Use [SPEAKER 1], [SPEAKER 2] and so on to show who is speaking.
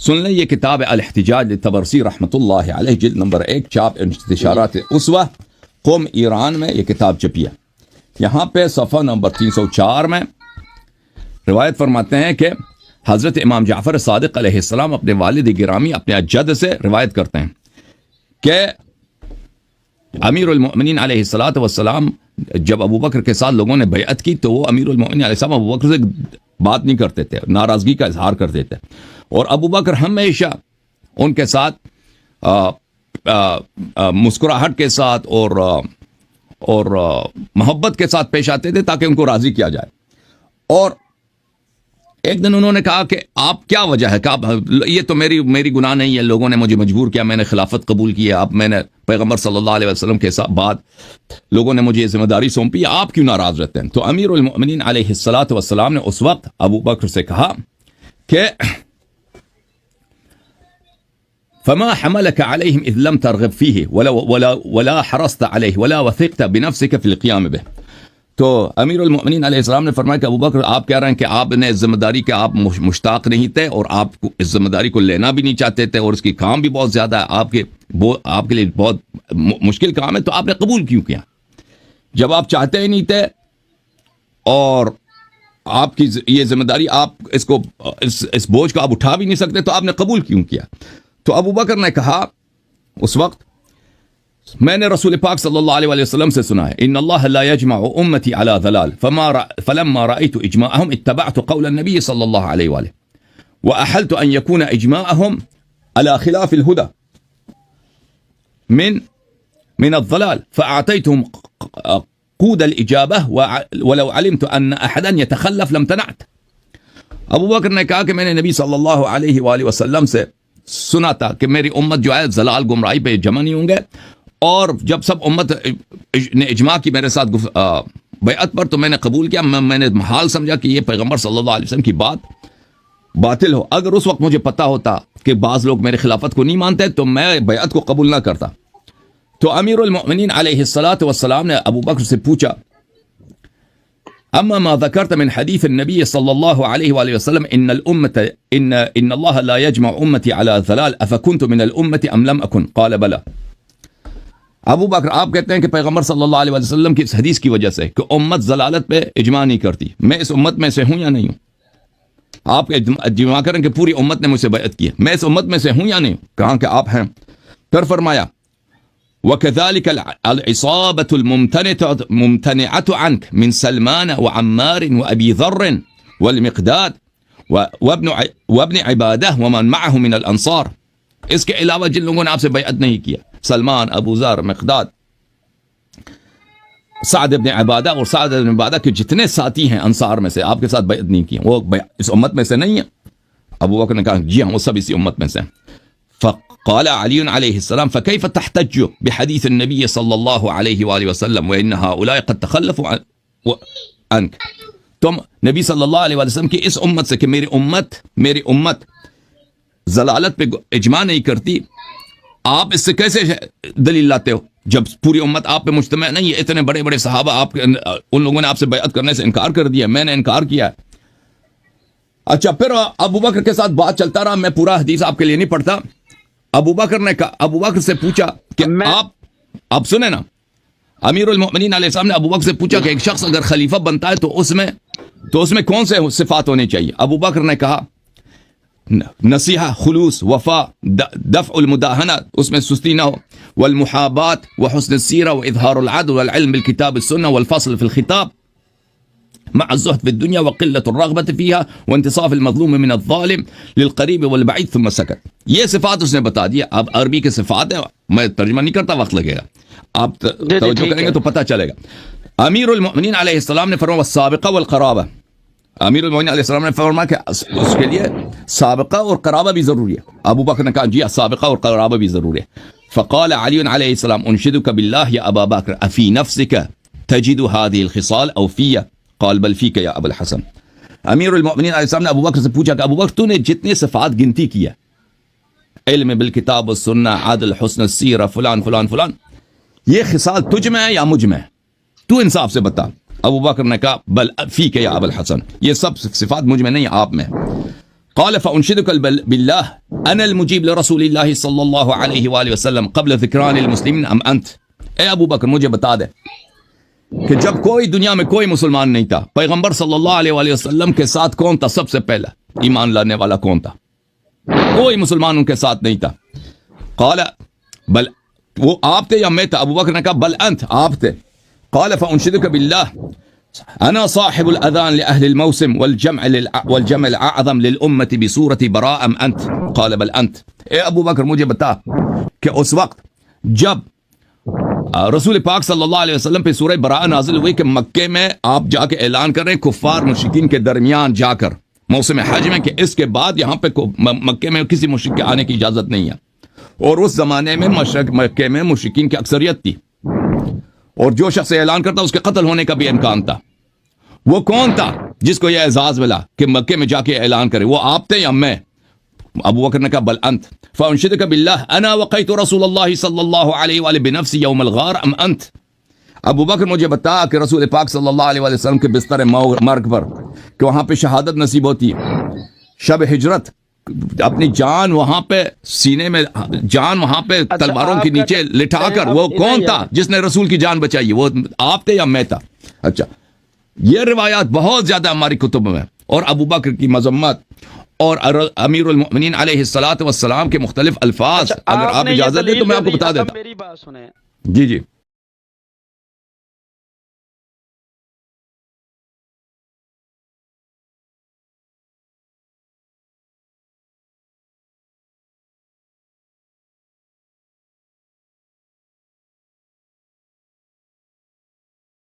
[SPEAKER 1] سن لیں یہ کتاب الاحتجاج للطبرسی رحمۃ اللہ علیہ جلد نمبر 1 چاپ انتشارات اسوہ قوم ایران میں یہ کتاب چھپی ہے. یہاں پہ صفحہ نمبر 304 میں روایت فرماتے ہیں کہ حضرت امام جعفر صادق علیہ السلام اپنے والد گرامی اپنے اجد سے روایت کرتے ہیں کہ امیر المؤمنین علیہ الصلوۃ والسلام جب ابو بکر کے ساتھ لوگوں نے بیعت کی تو وہ امیر المؤمنین علیہ السلام ابو بکر سے بات نہیں کرتے تھے, ناراضگی کا اظہار کرتے تھے, اور ابو بکر ہمیشہ ان کے ساتھ مسکراہٹ کے ساتھ اور محبت کے ساتھ پیش آتے تھے تاکہ ان کو راضی کیا جائے. اور ایک دن انہوں نے کہا کہ آپ کیا وجہ ہے کہ یہ تو میری گناہ نہیں ہے, لوگوں نے مجھے مجبور کیا, میں نے خلافت قبول کی ہے, اب میں نے پیغمبر صلی اللہ علیہ وسلم کے بعد لوگوں نے مجھے یہ ذمہ داری سونپی, آپ کیوں ناراض رہتے ہیں؟ تو امیر المؤمنین علیہ الصلوۃ والسلام نے اس وقت ابو بکر سے کہا کہ فما حملك عليهم اذ لم ترغب فيه ولا حرصت عليه ولا وثقت بنفسك في القيام به. تو امیر المؤمنین علیہ السلام نے فرمایا کہ ابو بکر آپ کہہ رہے ہیں کہ آپ نے اس ذمہ داری کے آپ مشتاق نہیں تھے اور آپ کو اس ذمہ داری کو لینا بھی نہیں چاہتے تھے, اور اس کی کام بھی بہت زیادہ ہے, آپ کے لیے بہت مشکل کام ہے, تو آپ نے قبول کیوں کیا؟ جب آپ چاہتے ہی نہیں تھے اور آپ کی یہ ذمہ داری آپ اس بوجھ کو آپ اٹھا بھی نہیں سکتے, تو آپ نے قبول کیوں کیا؟ تو ابو بکر نے کہا اس وقت, میں نے رسول پاک صلی اللہ علیہ وسلم سے سنا ہے ان اللہ لا يجمع امتی على ضلال فلما رأيت اجماعهم اتبعت قول النبي صلی اللہ علیہ وآلہ واحلت ان يكون اجماعهم على خلاف الهدى من الضلال فاعطيتهم قود الاجابه ولو علمت ان احدا يتخلف لم تنعت. ابو بکر نے کہا کہ میں نے نبی صلی اللہ علیہ وآلہ وسلم سے سنا تھا کہ میری امت جو ہے ضلال گمراہی پہ جمع نہیں ہوں گے, اور جب سب امت نے اجماع کی میرے ساتھ بیعت پر تو میں نے قبول کیا. میں نے محال سمجھا کہ یہ پیغمبر صلی اللہ علیہ وسلم کی بات باطل ہو. اگر اس وقت مجھے پتا ہوتا کہ بعض لوگ میرے خلافت کو نہیں مانتے تو میں بیعت کو قبول نہ کرتا. تو امیر المؤمنین علیہ الصلوۃ والسلام نے ابو بکر سے پوچھا اما ما ذکرت من حدیث النبی صلی اللہ علیہ وآلہ وسلم ان اللہ لا يجمع امتی على ضلال افکنت من الامت ام لم اکن قال بلا. ابو بکر آپ کہتے ہیں کہ پیغمبر صلی اللہ علیہ وسلم کی اس حدیث کی وجہ سے کہ امت ضلالت پہ اجماع نہیں کرتی, میں اس امت میں سے ہوں یا نہیں ہوں؟ آپ اجماع کریں کہ پوری امت نے مجھ سے بیعت کی ہے, میں اس امت میں سے ہوں یا نہیں ہوں؟ کہاں کہ آپ ہیں. پھر فرمایا وَكَذَلِكَ الْعِصَابَةُ الْمُمْتَنِعَةُ عَنْكَ مِنْ سَلْمَانَ وَعَمَّارٍ وَأَبِي ذَرٍّ وَالْمِقْدَادِ وَابْنِ عِبَادَةٍ وَمَنْ مَعَهُ مِنَ الْأَنصَارِ. اس کے علاوہ جن لوگوں نے آپ سے بیعت نہیں کیا, سلمان, ابو ذر, مقداد, سعد ابن عبادہ, اور سعد ابن عبادہ کے جتنے ساتھی ہیں انصار میں سے آپ کے ساتھ بیعت نہیں کی, وہ اس امت میں سے نہیں ہیں. ابو بکر نے کہا جی ہاں وہ سب اسی امت میں سے. فقال علی علیہ السلام فكيف تحتج بحديث النبي صلی اللہ علیہ وآلہ وسلم وان هؤلاء قد تخلفوا عنك. تم نبی صلی اللہ علیہ وسلم کی اس امت سے کہ میری امت ضلالت پہ اجماع نہیں کرتی, آپ اس سے کیسے دلیل لاتے ہو جب پوری امت آپ پہ مجتمع نہیں ہے؟ اتنے بڑے بڑے صحابہ ان لوگوں نے آپ سے بیعت کرنے سے انکار کر دیا, میں نے انکار کیا ہے. اچھا پھر ابو بکر کے ساتھ بات چلتا رہا, میں پورا حدیث آپ کے لیے نہیں پڑھتا. ابو بکر سے پوچھا کہ آپ سنیں نا, امیر المؤمنین علیہ السلام نے ابو بکر سے پوچھا کہ ایک شخص اگر خلیفہ بنتا ہے تو اس میں کون سے صفات ہونے چاہیے؟ ابو بکر نے کہا نصیحہ, خلوص, وفا, دفع المداہنات, اس میں سستی نہ ہو, والمحابات وحسن السیرہ واظہار العدل والعلم بالکتاب السنہ والفصل فی الخطاب مع الزہد فی الدنیا وقلۃ الرغبۃ فیہا وانتصاف المظلوم من الظالم للقریب والبعید ثم سکت. یہ صفات اس نے بتا دیا. اب عربی کے صفات ہیں, میں ترجمہ نہیں کرتا, وقت لگے گا, آپ توجہ کریں گے تو پتہ چلے گا. امیر المؤمنین علیہ السلام نے فرمایا والسابقہ والقرابہ. امیر المؤمنین علیہ السلام نے فرمایا کہ اس کے لیے سابقہ اور قرابہ بھی ضروری ہے. ابو بکر نے کہا جی سابقہ اور قرابہ بھی ضروری ہے. فقال علی علیہ السلام انشدک باللہ یا ابا بکر افی نفسک تجد هذه الخصال او فی؟ قال بل فیک یا ابا الحسن. امیر المؤمنین علیہ السلام نے ابو بکر سے پوچھا کہ ابو بکر تو نے جتنے صفات گنتی کیا, علم بالکتاب والسنہ, عدل, حسن السیرہ, فلان فلان فلان, یہ خصال تجھ میں ہے یا مجھ میں ہے؟ تو انصاف سے بتا. ابو بکر نے کہا بل فیک یا ابا الحسن, یہ سب صفات مجھ میں نہیں آپ میں. قال فأنشدك بالله أنا المجيب لرسول الله صلی اللہ علیہ وآلہ وسلم قبل ذکران المسلمین ام انت. اے ابو بکر مجھے بتا دے کہ جب کوئی دنیا میں کوئی مسلمان نہیں تھا، پیغمبر صلی اللہ علیہ وآلہ وسلم کے ساتھ کون تھا سب سے پہلا ایمان لانے والا کون تھا؟ کوئی مسلمان ان کے ساتھ نہیں تھا. قال بل وہ آپ تھے یا میں تھا؟ ابو بکر نے کہا بل انت، آپ تھے. قال فانشدک باللہ انا صاحب الاذان لاهل الموسم والجمع الاعظم للامه بسوره براء ام انت؟ قال بل انت. اے ابو بکر مجھے بتا کہ اس وقت جب رسول پاک صلی اللہ علیہ وسلم پہ سورہ براء نازل ہوئی کہ مکے میں آپ جا کے اعلان کر رہے ہیں کفار مشرکین کے درمیان جا کر موسم حج میں کہ اس کے بعد یہاں پہ مکے میں کسی مشرک کے آنے کی اجازت نہیں ہے. اور اس زمانے میں مکے میں مشرکین کی اکثریت تھی، اور جو شخص اعلان کرتا اس کے قتل ہونے کا بھی امکان تھا. وہ کون تھا جس کو یہ اعزاز ملا کہ مکے میں جا کے اعلان کرے؟ وہ آپ تھے یا میں؟ ابو بکر نے کہا بل انت. فانشدک باللہ انا وقیت رسول اللہ صلی اللہ علیہ وآلہ بنفسی یوم الغار ام انت. ابو بکر مجھے بتا کہ رسول پاک صلی اللہ علیہ وسلم کے بستر مرگ پر کہ وہاں پہ شہادت نصیب ہوتی ہے، شب ہجرت اپنی جان وہاں پہ سینے میں جان وہاں پہ تلواروں کے نیچے لٹا کر، وہ کون تھا جس نے رسول کی جان بچائی؟ وہ آپ تھے یا میں تھا؟ اچھا، یہ روایات بہت زیادہ ہماری کتب میں، اور ابو بکر کی مذمت اور امیر المؤمنین علیہ الصلوۃ والسلام کے مختلف الفاظ. اگر آپ اجازت دیں تو میں آپ کو بتا دیتا.
[SPEAKER 2] میری بات سنیں.
[SPEAKER 1] جی جی.